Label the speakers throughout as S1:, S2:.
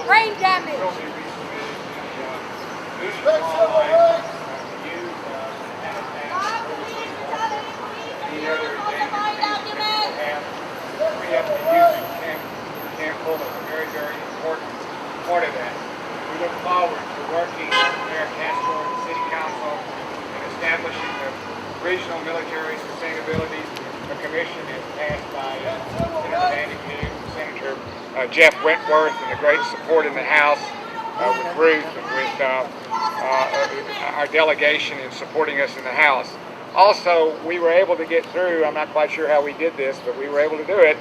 S1: Brain damage.
S2: Very, very important part of that. We look forward to working with Mayor Castro and the City Council in establishing the Regional Military Sustainability Commission as passed by Senator Andy King, Senator Jeff Wentworth, and the great support in the House with Ruth and with our delegation in supporting us in the House. Also, we were able to get through, I'm not quite sure how we did this, but we were able to do it.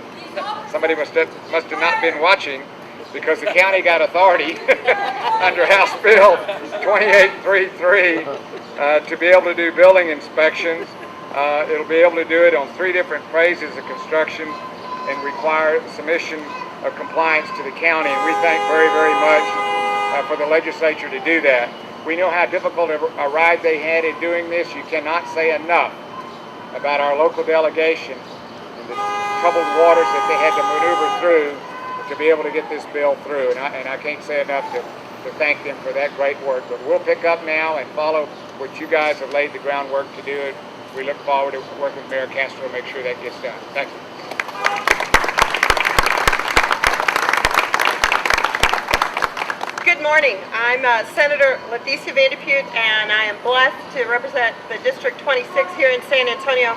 S2: Somebody must have not been watching, because the county got authority under House Bill 2833 to be able to do building inspections. It'll be able to do it on 3 different phases of construction and require submission of compliance to the county. And we thank very, very much for the legislature to do that. We know how difficult a ride they had in doing this. You cannot say enough about our local delegation and the troubled waters that they had to maneuver through to be able to get this bill through. And I can't say enough to thank them for that great work. But we'll pick up now and follow what you guys have laid the groundwork to do. We look forward to working with Mayor Castro to make sure that gets done. Thank you.
S3: Good morning. I'm Senator Leticia Vanderpute, and I am blessed to represent the District 26 here in San Antonio,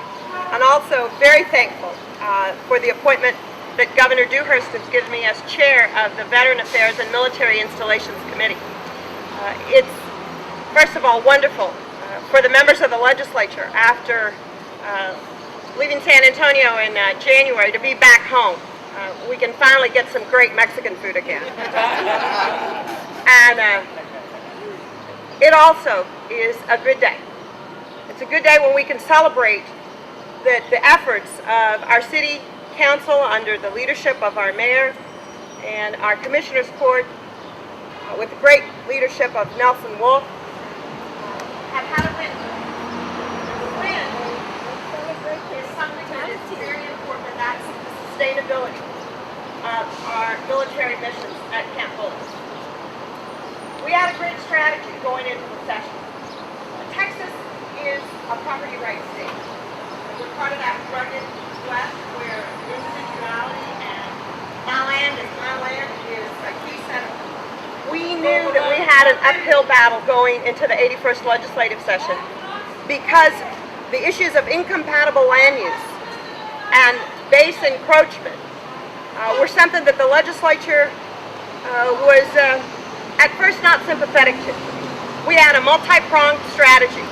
S3: and also very thankful for the appointment that Governor Dewhurst has given me as chair of the Veteran Affairs and Military Installations Committee. It's, first of all, wonderful for the members of the legislature after leaving San Antonio in January to be back home. We can finally get some great Mexican food again. And it also is a good day. It's a good day when we can celebrate the efforts of our city council under the leadership of our mayor and our commissioners court with the great leadership of Nelson Wolf have had a win. The win is something that is very important, and that's sustainability of our military missions at Camp Bullis. We had a great strategy going into the session. Texas is a property rights state. We're part of that rugged West where individuality and my land is my land is a key sentiment. We knew that we had an uphill battle going into the 81st legislative session because the issues of incompatible land use and base encroachment were something that the legislature was at first not sympathetic to. We had a multi-pronged strategy.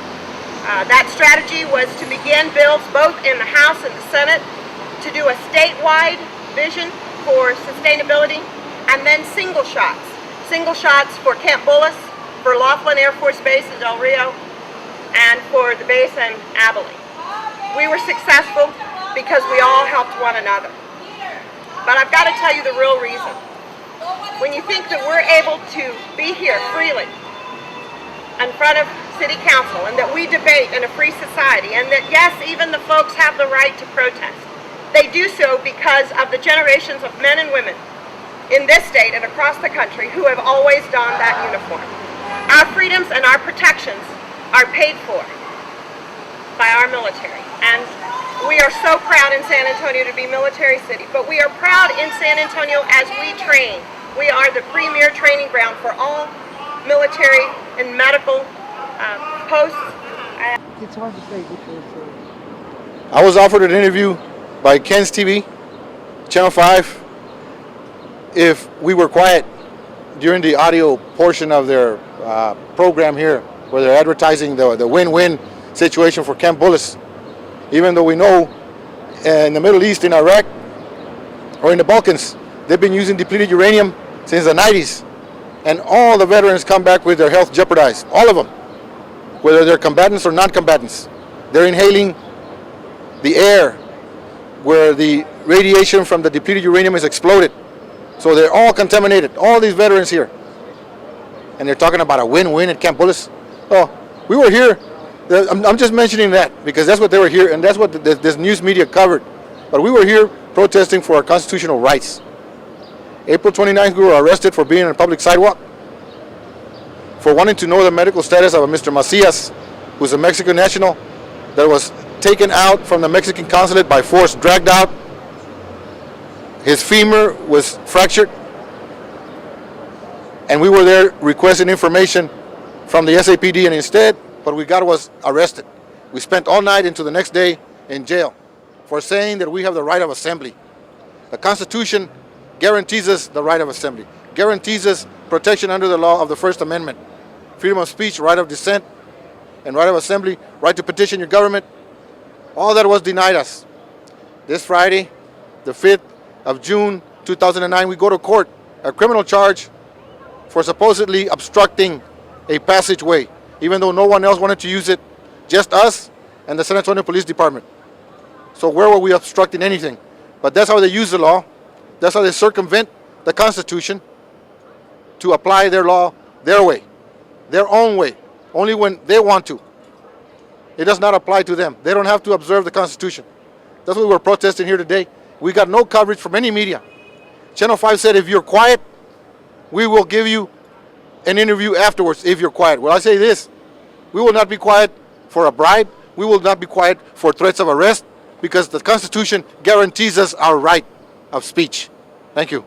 S3: That strategy was to begin bills both in the House and the Senate to do a statewide vision for sustainability, and then single shots for Camp Bullis, for Laughlin Air Force Base in Del Rio, and for the base in Abilene. We were successful because we all helped one another. But I've got to tell you the real reason. When you think that we're able to be here freely in front of City Council, and that we debate in a free society, and that yes, even the folks have the right to protest, they do so because of the generations of men and women in this state and across the country who have always donned that uniform. Our freedoms and our protections are paid for by our military, and we are so proud in San Antonio to be Military City, but we are proud in San Antonio as we train. We are the premier training ground for all military and medical posts.
S4: It's hard to say because
S5: I was offered an interview by Ken's TV, Channel 5, if we were quiet during the audio portion of their program here, where they're advertising the win-win situation for Camp Bullis. Even though we know in the Middle East, in Iraq, or in the Balkans, they've been using depleted uranium since the 90s. And all the veterans come back with their health jeopardized, all of them, whether they're combatants or non-combatants. They're inhaling the air where the radiation from the depleted uranium is exploded. So they're all contaminated, all these veterans here. And they're talking about a win-win at Camp Bullis. Oh, we were here. I'm just mentioning that because that's what they were here, and that's what this news media covered. But we were here protesting for our constitutional rights. April 29th, we were arrested for being on a public sidewalk, for wanting to know the medical status of a Mr. Macias, who's a Mexican national that was taken out from the Mexican consulate by force, dragged out. His femur was fractured, and we were there requesting information from the SAPD, and instead what we got was arrested. We spent all night into the next day in jail for saying that we have the right of assembly. The Constitution guarantees us the right of assembly, guarantees us protection under the law of the First Amendment, freedom of speech, right of dissent, and right of assembly, right to petition your government. All that was denied us. This Friday, the 5th of June 2009, we go to court, a criminal charge for supposedly obstructing a passageway, even though no one else wanted to use it, just us and the San Antonio Police Department. So where were we obstructing anything? But that's how they use the law. That's how they circumvent the Constitution to apply their law their way, their own way, only when they want to. It does not apply to them. They don't have to observe the Constitution. That's what we're protesting here today. We got no coverage from any media. Channel 5 said, if you're quiet, we will give you an interview afterwards if you're quiet. Well, I say this, we will not be quiet for a bribe. We will not be quiet for threats of arrest, because the Constitution guarantees us our right of speech. Thank you.